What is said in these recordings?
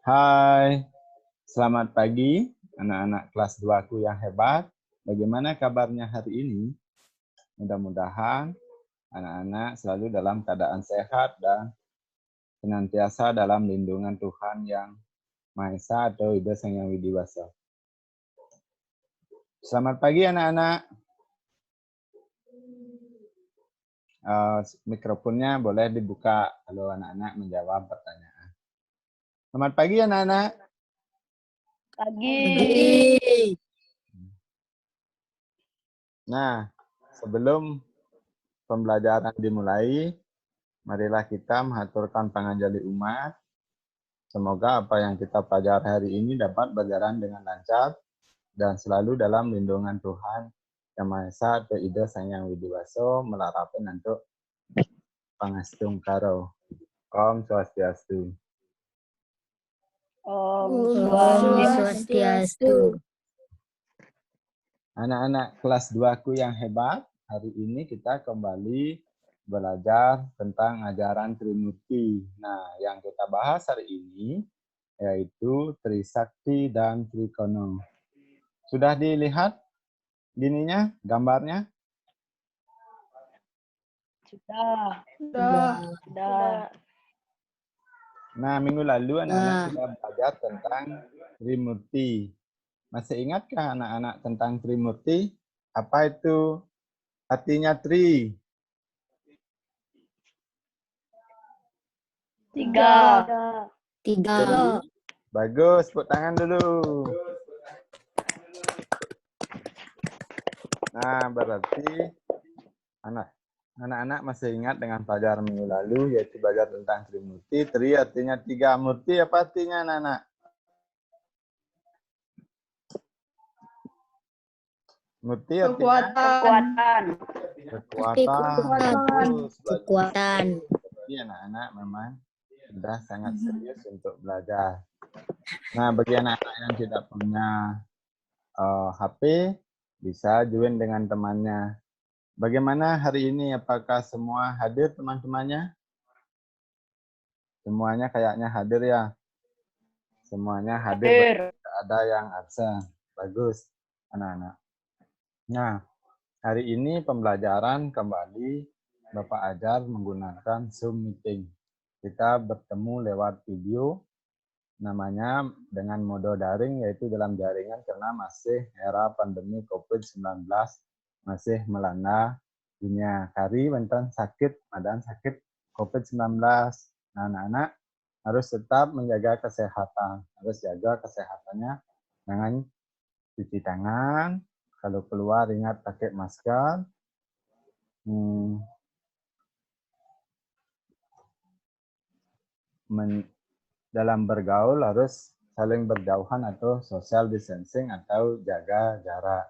Hai, selamat pagi anak-anak kelas 2-ku yang hebat. Bagaimana kabarnya hari ini? Mudah-mudahan anak-anak selalu dalam keadaan sehat dan senantiasa dalam lindungan Tuhan yang Maha Esa atau Ida Sang Hyang Widi Wasa. Selamat pagi anak-anak. Mikrofonnya boleh dibuka kalau anak-anak menjawab pertanyaan. Selamat pagi anak-anak. Pagi. Nah, sebelum pembelajaran dimulai, marilah kita mengaturkan panganjali umat. Semoga apa yang kita pelajari hari ini dapat berjalan dengan lancar dan selalu dalam lindungan Tuhan Yang Maha Esa atau Ida Sang Hyang Widi Wasa melarapen untuk pangastung karo. Om Swastiastu. Om Swastiastu. Anak-anak kelas 2-ku yang hebat, hari ini kita kembali belajar tentang ajaran Trimurti. Nah, yang kita bahas hari ini yaitu Trisakti dan Trikono. Sudah dilihat gininya, gambarnya? Sudah. Nah, minggu lalu anak-anak sudah belajar tentang Trimurti. Masih ingatkah anak-anak tentang Trimurti? Apa itu artinya Tri? Tiga. Bagus, tepuk tangan dulu. Nah, berarti anak-anak masih ingat dengan pelajaran minggu lalu, yaitu belajar tentang Trimurti. Tri artinya tiga. Murti apa artinya anak-anak? Murti artinya kekuatan. Jadi anak-anak memang sudah sangat serius untuk belajar. Nah, bagi anak-anak yang tidak punya HP, bisa join dengan temannya. Bagaimana hari ini? Apakah semua hadir teman-temannya? Semuanya kayaknya hadir ya? Semuanya hadir. Tidak ada yang absen. Bagus, anak-anak. Nah, hari ini pembelajaran kembali Bapak ajar menggunakan Zoom Meeting. Kita bertemu lewat video, namanya dengan mode daring, yaitu dalam jaringan karena masih era pandemi COVID-19 masih melanda dunia. Kari wonten sakit, madan sakit COVID-19. Nah, anak-anak harus tetap menjaga kesehatan. Harus jaga kesehatannya dengan cuci tangan. Kalau keluar ingat pakai masker. Dalam bergaul harus saling berjauhan atau social distancing atau jaga jarak.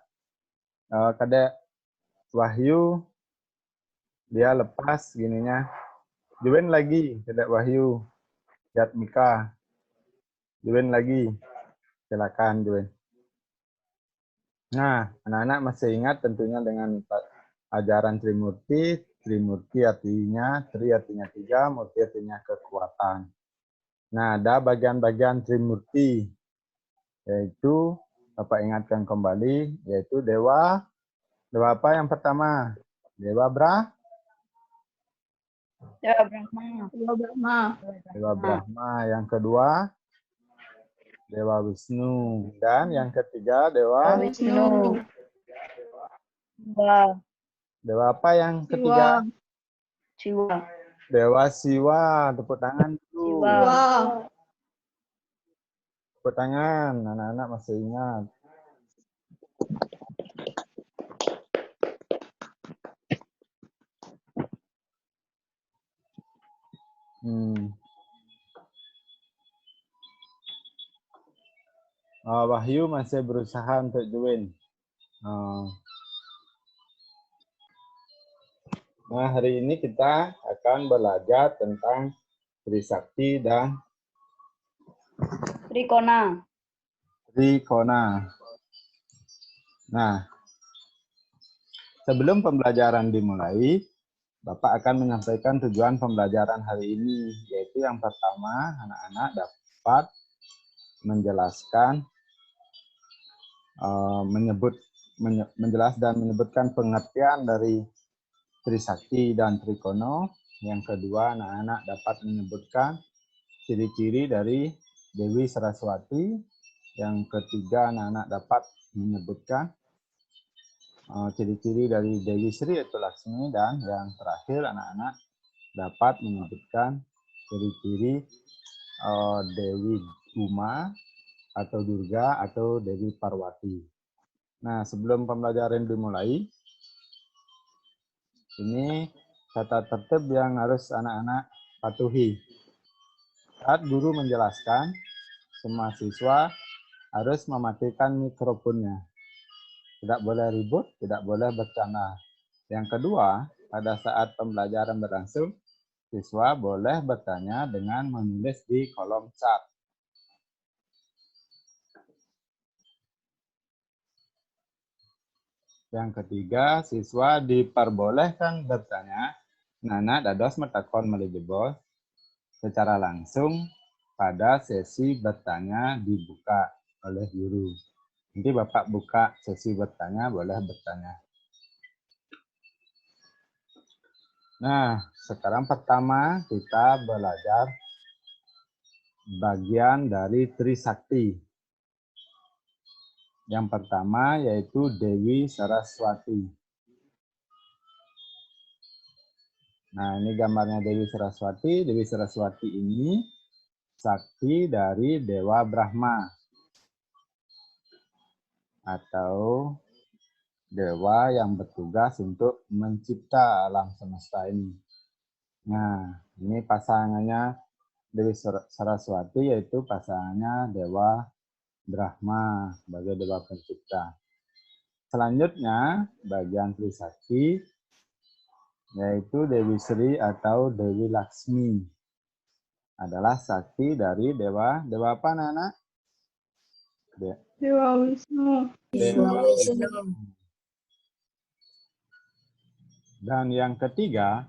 Kadek Wahyu dia lepas gininya. Join lagi, Kadek Wahyu. Jatmika. Join lagi. Silakan join. Nah, anak-anak masih ingat tentunya dengan ajaran Trimurti. Trimurti artinya, Tri artinya tiga, Murti artinya kekuatan. Nah, ada bagian-bagian Trimurti, yaitu Bapak ingatkan kembali, yaitu Dewa. Dewa apa yang pertama? Dewa Brahma. Dewa Brahma. Yang kedua, Dewa Wisnu. Dan yang ketiga, Dewa Wisnu. Dewa apa yang ketiga? Siwa. Dewa Siwa. Tepuk tangan dulu. Tepuk tangan, anak-anak masih ingat. Wahyu masih berusaha untuk join. Nah, hari ini kita akan belajar tentang Trisakti dan Trikona. Nah, sebelum pembelajaran dimulai, Bapak akan menyampaikan tujuan pembelajaran hari ini, yaitu yang pertama, anak-anak dapat menjelaskan, menjelas dan menyebutkan pengertian dari Trisakti dan Trikono. Yang kedua, anak-anak dapat menyebutkan ciri-ciri dari Dewi Saraswati. Yang ketiga, anak-anak dapat menyebutkan ciri-ciri dari Dewi Sri yaitu Laksmi. Dan yang terakhir, anak-anak dapat menyebutkan ciri-ciri Dewi Uma atau Durga atau Dewi Parwati. Nah, sebelum pembelajaran dimulai, ini tata tertib yang harus anak-anak patuhi. Saat guru menjelaskan, semua siswa harus mematikan mikrofonnya. Tidak boleh ribut, tidak boleh bercanda. Yang kedua, pada saat pembelajaran berlangsung, siswa boleh bertanya dengan menulis di kolom chat. Yang ketiga, siswa diperbolehkan bertanya, Nana dados metakon melejebos secara langsung pada sesi bertanya dibuka oleh guru. Nanti Bapak buka sesi bertanya, boleh bertanya. Nah, sekarang pertama kita belajar bagian dari Trisakti. Yang pertama yaitu Dewi Saraswati. Nah, ini gambarnya Dewi Saraswati. Dewi Saraswati ini sakti dari Dewa Brahma atau dewa yang bertugas untuk mencipta alam semesta ini. Nah, ini pasangannya Dewi Saraswati yaitu pasangannya Dewa Brahma sebagai dewa pencipta. Selanjutnya, bagian Trisakti yaitu Dewi Sri atau Dewi Laksmi adalah sakti dari dewa apa Nana? Dewa Wisnu. Dewa Wisnu. Dan yang ketiga,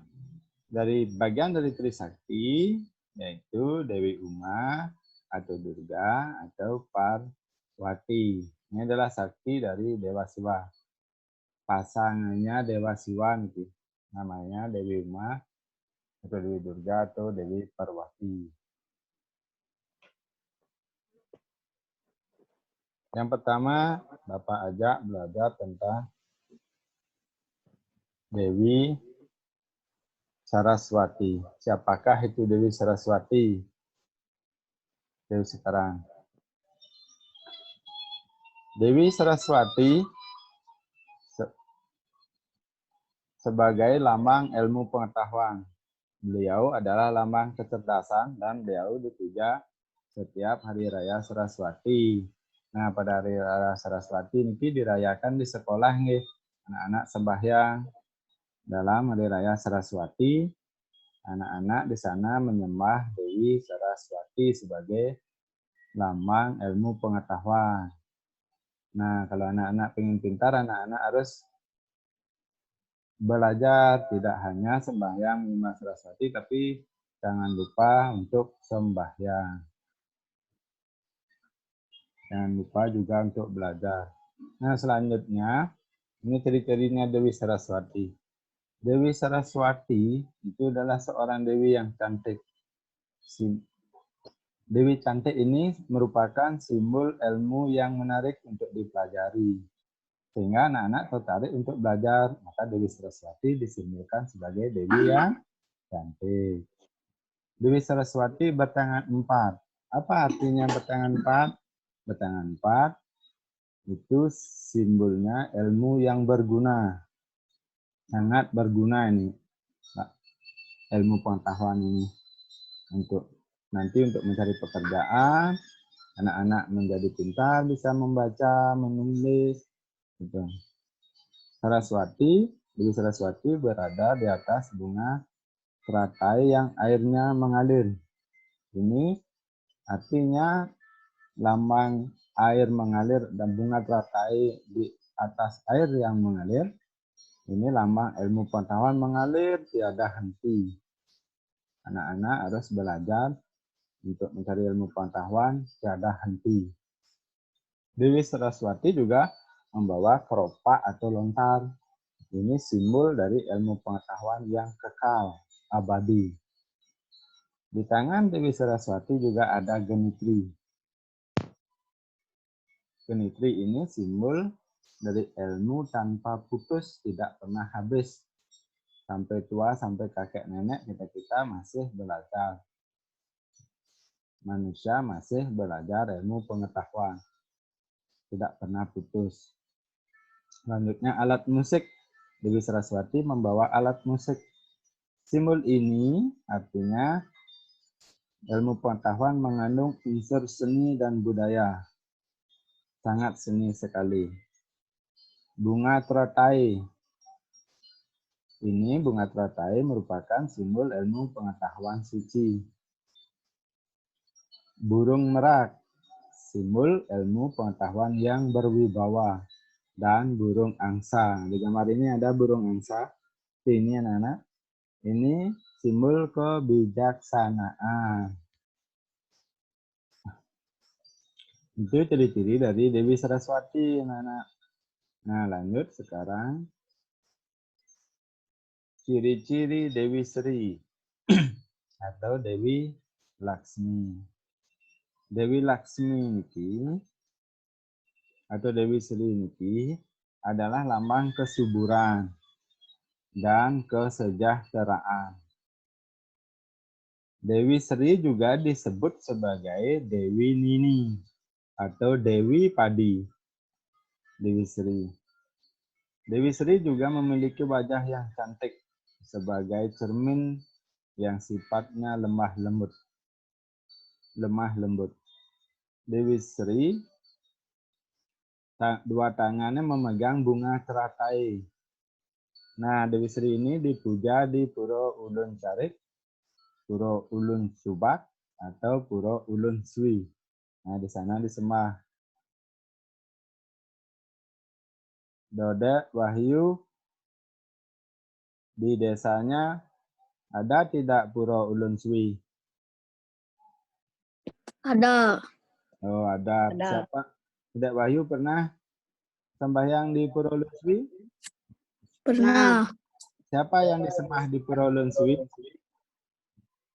dari bagian dari Trisakti yaitu Dewi Uma atau Durga atau Parwati. Ini adalah sakti dari Dewa Siwa. Pasangannya Dewa Siwa nih. Namanya Dewi Uma atau Dewi Durga atau Dewi Parwati. Yang pertama, Bapak ajak belajar tentang Dewi Saraswati. Siapakah itu Dewi Saraswati? Dewi sekarang. Dewi Saraswati sebagai lambang ilmu pengetahuan. Beliau adalah lambang kecerdasan dan beliau dipuja setiap hari raya Saraswati. Nah, pada hari raya Saraswati ini dirayakan di sekolah nih. Anak-anak sembahyang dalam hari raya Saraswati. Anak-anak di sana menyembah Dewi Saraswati sebagai lambang ilmu pengetahuan. Nah, kalau anak-anak pengen pintar, anak-anak harus belajar, tidak hanya sembahyang menyembah Saraswati, tapi jangan lupa untuk sembahyang. Jangan lupa juga untuk belajar. Nah, selanjutnya, ini ciri-cirinya Dewi Saraswati. Dewi Saraswati itu adalah seorang dewi yang cantik. Dewi cantik ini merupakan simbol ilmu yang menarik untuk dipelajari. Sehingga anak-anak tertarik untuk belajar. Maka Dewi Saraswati disimbolkan sebagai dewi yang cantik. Dewi Saraswati bertangan 4. Apa artinya bertangan 4? Bertangan 4 itu simbolnya ilmu yang berguna. Sangat berguna ini. Ilmu pengetahuan ini. Untuk mencari pekerjaan, anak-anak menjadi pintar, bisa membaca, menulis. Gitu. Dewi Saraswati berada di atas bunga teratai yang airnya mengalir. Ini artinya lambang air mengalir dan bunga teratai di atas air yang mengalir. Ini lambang ilmu pengetahuan mengalir tiada henti. Anak-anak harus belajar untuk mencari ilmu pengetahuan tiada henti. Dewi Saraswati juga membawa keropak atau lontar. Ini simbol dari ilmu pengetahuan yang kekal, abadi. Di tangan Dewi Saraswati juga ada genitri. Genitri ini simbol dari ilmu tanpa putus, tidak pernah habis. Sampai tua, sampai kakek nenek, kita masih belajar. Manusia masih belajar ilmu pengetahuan. Tidak pernah putus. Selanjutnya alat musik. Dewi Saraswati membawa alat musik. Simbol ini artinya ilmu pengetahuan mengandung unsur seni dan budaya. Sangat seni sekali. Bunga teratai. Ini bunga teratai merupakan simbol ilmu pengetahuan suci. Burung merak. Simbol ilmu pengetahuan yang berwibawa. Dan burung angsa. Di gambar ini ada burung angsa. Ini anak-anak. Ini simbol kebijaksanaan. Itu ciri-ciri dari Dewi Saraswati, anak-anak. Nah, lanjut sekarang. Ciri-ciri Dewi Sri atau Dewi Laksmi. Dewi Laksmi niki atau Dewi Sri niki adalah lambang kesuburan dan kesejahteraan. Dewi Sri juga disebut sebagai Dewi Nini atau Dewi Padi. Dewi Sri. Dewi Sri juga memiliki wajah yang cantik sebagai cermin yang sifatnya lemah lembut. Dewi Sri dua tangannya memegang bunga teratai. Nah, Dewi Sri ini dipuja di Pura Ulun Carik, Pura Ulun Subak, atau Pura Ulun Swi. Nah, di sana disembah. Dode Wahyu, di desanya ada tidak Pura Ulun Swi? Ada. Oh, ada. Siapa? Dode Wahyu pernah sembahyang di Pura Ulun Swi? Pernah. Siapa yang disembah di Pura Ulun Swi?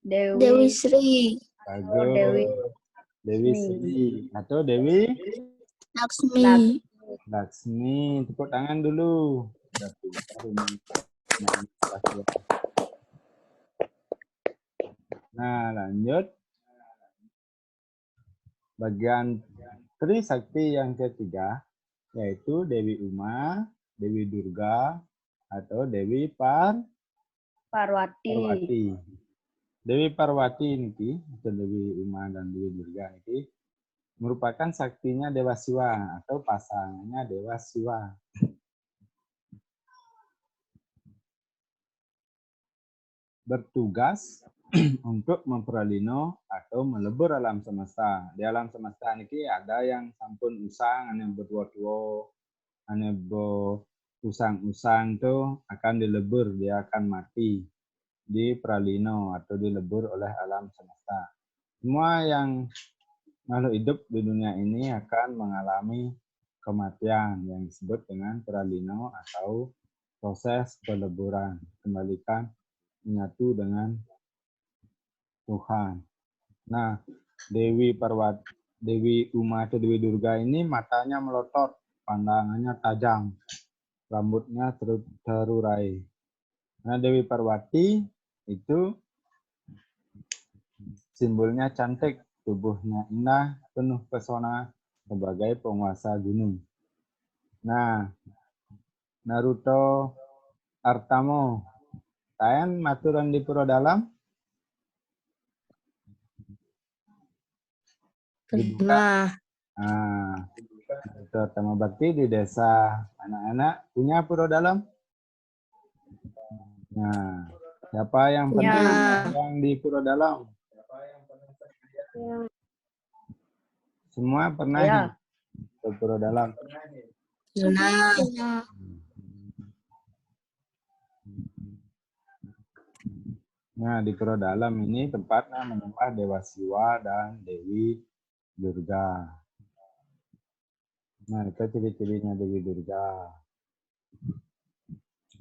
Dewi Sri. Bagus. Dewi Sri atau Dewi Laksmi. Laksmi. Tepuk tangan dulu. Nah, lanjut. Bagian Trisakti yang ketiga, yaitu Dewi Uma, Dewi Durga, atau Dewi Parwati. Dewi Parwati ini, atau Dewi Uma dan Dewi Durga ini, merupakan saktinya Dewa Siwa atau pasangannya Dewa Siwa. Bertugas untuk memperlino atau melebur alam semesta. Di alam semesta ini ada yang sampun usang, ada yang berdua-dua, ada yang usang-usang itu akan dilebur, dia akan mati di pralino atau dilebur oleh alam semesta. Semua yang makhluk hidup di dunia ini akan mengalami kematian yang disebut dengan pralino atau proses peleburan, kembalikan menyatu dengan Tuhan. Nah, Dewi Parwati, Dewi Uma atau Dewi Durga ini matanya melotot, pandangannya tajam, rambutnya terurai. Nah, Dewi Parwati itu simbolnya cantik, tubuhnya indah, penuh pesona sebagai penguasa gunung. Nah, Naruto Artamo, tayan maturan di Pura Dalam? Pernah. Nah, Naruto Artamo Bakti di desa anak-anak punya Pura Dalam? Nah, siapa yang pernah yang di Pura Dalam? Semua pernah ya? Ke Pura Dalam? Pernah. Nah, di Pura Dalam ini tempatnya menyembah Dewa Siwa dan Dewi Durga. Nah, itu ciri-cirinya Dewi Durga.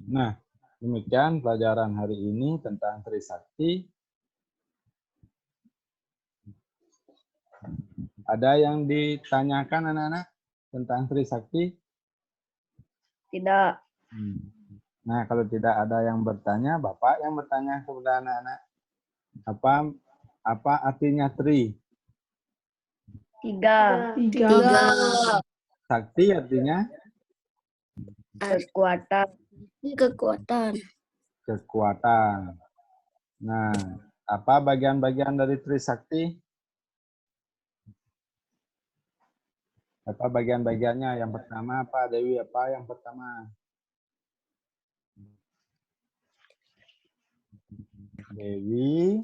Nah, demikian pelajaran hari ini tentang Trisakti. Ada yang ditanyakan anak-anak tentang Trisakti? Tidak. Nah, kalau tidak ada yang bertanya, Bapak yang bertanya kepada anak-anak. Apa artinya Tri? Tiga. Tiga. Sakti artinya Kekuatan. Kekuatan. kekuatan. Nah, apa bagian-bagian dari Trisakti? Apa bagian-bagiannya? Yang pertama apa, Dewi? Apa yang pertama? Dewi,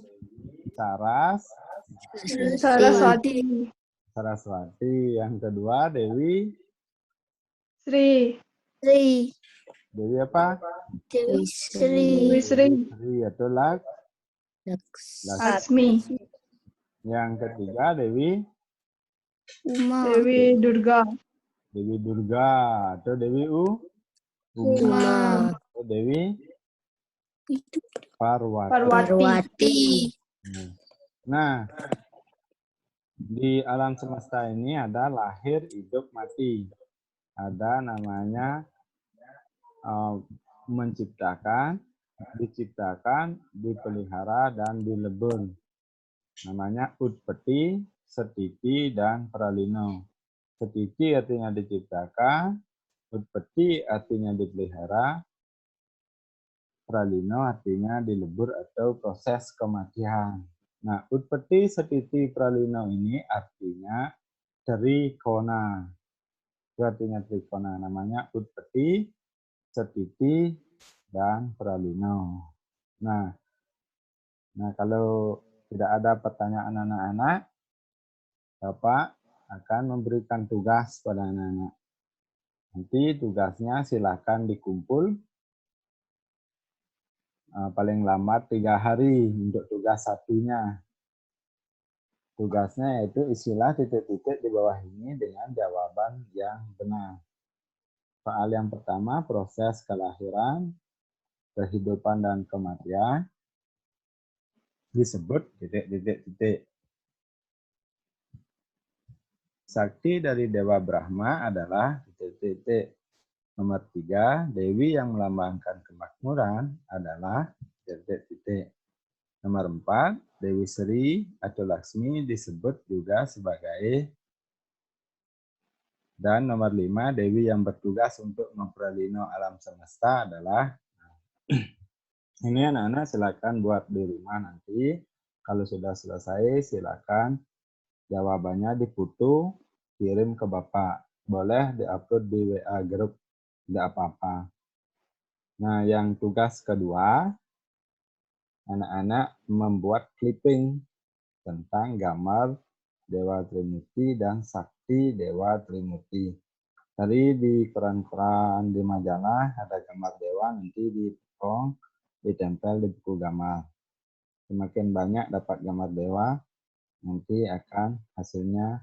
Saraswati. Saraswati. Yang kedua, Dewi. Sri. Sri. Dewi apa? Dewi Dewi Sri. Sri. Sri atau Laksmi. Yang ketiga, Dewi. Uma. Dewi Durga. Dewi Durga atau Dewi Uma. atau Dewi Parwati. Parwati. Nah, di alam semesta ini ada lahir, hidup, mati. Ada namanya menciptakan, diciptakan, dipelihara, dan dilebur. Namanya Utpeti, Setiti, dan Pralino. Setiti artinya diciptakan, Utpeti artinya dipelihara, Pralino artinya dilebur atau proses kematian. Nah, Utpeti, Setiti, Pralino ini artinya trikona. Itu artinya trikona. Namanya Utpeti, Setiti, dan Pralino. Nah, kalau tidak ada pertanyaan anak-anak, Bapak akan memberikan tugas pada anak-anak. Nanti tugasnya silakan dikumpul paling lambat 3 hari untuk tugas satunya. Tugasnya yaitu isilah titik-titik di bawah ini dengan jawaban yang benar. Soal yang pertama, proses kelahiran, kehidupan, dan kematian disebut titik-titik-titik. Sakti dari Dewa Brahma adalah titik-titik. Nomor 3, Dewi yang melambangkan kemakmuran adalah titik-titik. Nomor 4, Dewi Sri atau Laksmi disebut juga sebagai. Dan nomor 5, Dewi yang bertugas untuk memperlino alam semesta adalah. Ini anak-anak silakan buat di rumah nanti. Kalau sudah selesai silakan jawabannya difoto, kirim ke Bapak. Boleh diupload di WA grup, tidak apa-apa. Nah, yang tugas kedua, anak-anak membuat clipping tentang gambar Dewa Trimurti dan Sakti Dewa Trimurti. Tadi di koran-koran di majalah ada gambar dewa, nanti dipotong, ditempel di buku gambar. Semakin banyak dapat gambar dewa, nanti akan hasilnya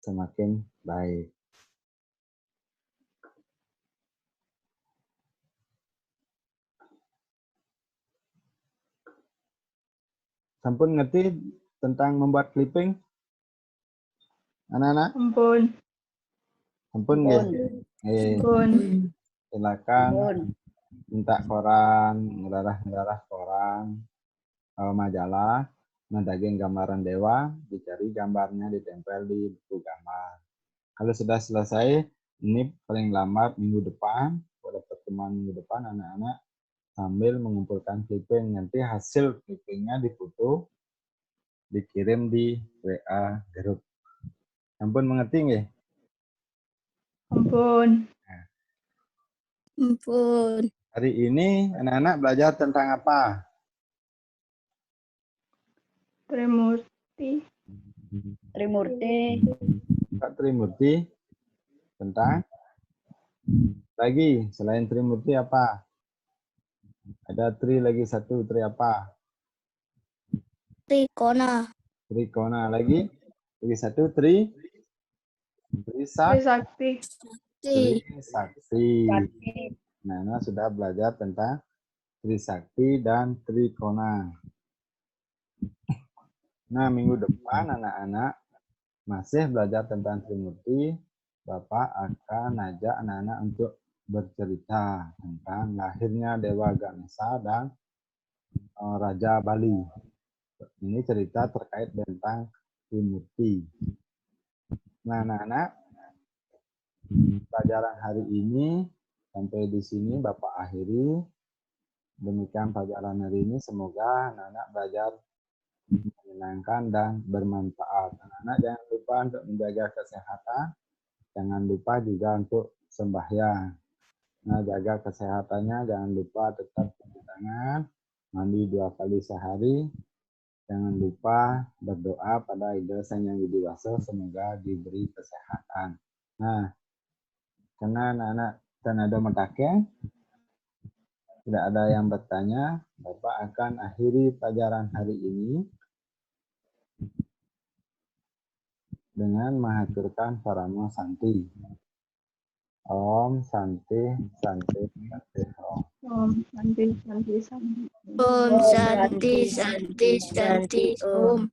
semakin baik. Sampun ngerti tentang membuat clipping? Anak-anak? Ampun. Sampun nggih? Ampun. Silakan minta koran, ngelarah koran, majalah, daging gambaran dewa, dicari gambarnya, ditempel di buku gambar. Kalau sudah selesai, ini paling lambat minggu depan, pada pertemuan minggu depan, anak-anak sambil mengumpulkan clipping. Nanti hasil clippingnya difoto, dikirim di WA grup. Ampun mengerti nggih? Ampun. Ampun. Hari ini anak-anak belajar tentang apa? Trimurti. Pak Trimurti tentang lagi selain Trimurti apa? Ada tri lagi satu, tri apa? Trikona. Trikona lagi satu Trisak, Trisakti. Trisakti. Sakti. Nah, Ana sudah belajar tentang Trisakti dan Trikona. Nah, minggu depan anak-anak masih belajar tentang Trimurti. Bapak akan ajak anak-anak untuk bercerita tentang lahirnya Dewa Ganesha dan Raja Bali. Ini cerita terkait tentang Trimurti. Nah, anak-anak, pelajaran hari ini sampai di sini Bapak akhiri. Demikian pelajaran hari ini. Semoga anak-anak belajar menyenangkan dan bermanfaat. Anak-anak jangan lupa untuk menjaga kesehatan. Jangan lupa juga untuk sembahyang. Nah, jaga kesehatannya. Jangan lupa tetap cuci tangan, mandi 2 kali sehari. Jangan lupa berdoa pada Ida Sang Yang Widi Wasa semoga diberi kesehatan. Nah, karena anak-anak Tanado Metake tidak ada yang bertanya, Bapak akan akhiri pelajaran hari ini dengan menghaturkan Paramo Santi. Om Santi Santi Santi Om. Om Santi Santi Santi. Om Santi Santi Santi Om.